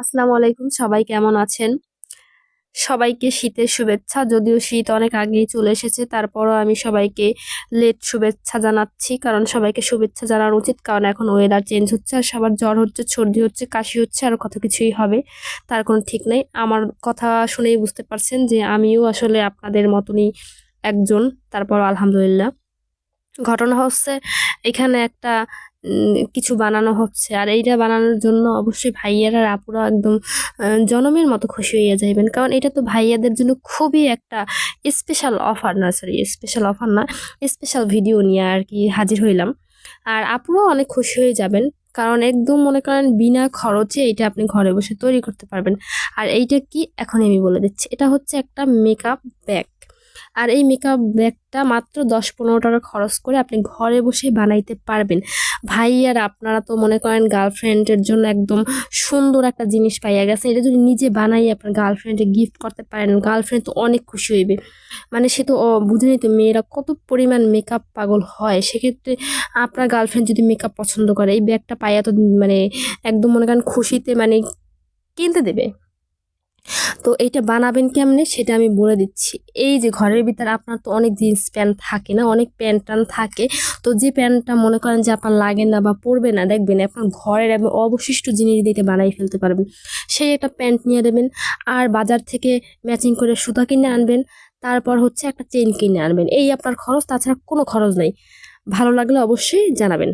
আসসালামু আলাইকুম, সবাই কেমন আছেন? সবাইকে শীতের শুভেচ্ছা। যদিও শীত অনেক আগেই চলে এসেছে, তারপরও আমি সবাইকে লেট শুভেচ্ছা জানাচ্ছি। কারণ সবাইকে শুভেচ্ছা জানানো উচিত, কারণ এখন ওয়েদার চেঞ্জ হচ্ছে আর সবার জ্বর হচ্ছে, সর্দি হচ্ছে, কাশি হচ্ছে, আর কত কিছুই হবে, তার কোনো ঠিক নেই। আমার কথা শুনেই বুঝতে পারছেন যে আমিও আসলে আপনাদের মতনই একজন। তারপর আলহামদুলিল্লাহ, ঘটনা হচ্ছে এখানে একটা কিছু বানানো হচ্ছে, আর এইটা বানানোর জন্য অবশ্যই ভাইয়ারা আর আপুরা একদম জনমের মতো খুশি হইয়া যাইবেন, কারণ এটা তো ভাইয়াদের জন্য খুবই একটা স্পেশাল অফার, না সরি স্পেশাল অফার না, স্পেশাল ভিডিও নিয়ে আর কি হাজির হইলাম। আর আপুরাও অনেক খুশি হয়ে যাবেন, কারণ একদম মনে করেন বিনা খরচে এটা আপনি ঘরে বসে তৈরি করতে পারবেন। আর এইটা কি এখন আমি বলে দিচ্ছি, এটা হচ্ছে একটা মেকআপ ব্যাগ। আর এই মেকআপ ব্যাগটা মাত্র 10-15 টাকা খরচ করে আপনি ঘরে বসে বানাইতে পারবেন। ভাই আর আপনারা তো মনে করেন গার্লফ্রেন্ডের জন্য একদম সুন্দর একটা জিনিস পাইয়া গেছে, এটা যদি নিজে বানাই আপনার গার্লফ্রেন্ডে গিফট করতে পারেন, গার্লফ্রেন্ড তো অনেক খুশি হইবে। মানে সে তো বুঝেনি তো মেয়েরা কত পরিমাণ মেকআপ পাগল হয়, সেক্ষেত্রে আপনার গার্লফ্রেন্ড যদি মেকআপ পছন্দ করে এই ব্যাগটা পাইয়া তো মানে একদম মনে করেন খুশিতে মানে কিনতে দেবে। তো এইটা বানাবেন কেমনে সেটা আমি বলে দিচ্ছি। এই যে ঘরের ভিতরে আপনার তো অনেক জিন্স প্যান্ট থাকে না, অনেক প্যান্ট টান থাকে। তো যে প্যান্টটা মনে করেন যে আপনার লাগে না বা পরবে না, দেখবেন আপনার ঘরের এবং অবশিষ্ট জিনিস দিয়ে বানাই ফেলতে পারবেন। সেই একটা প্যান্ট নিয়ে দেবেন, আর বাজার থেকে ম্যাচিং করে সুতা কিনে আনবেন, তারপর হচ্ছে একটা চেইন কিনে আনবেন। এই আপনার খরচ, তাছাড়া কোনো খরচ নাই। ভালো লাগলে অবশ্যই জানাবেন।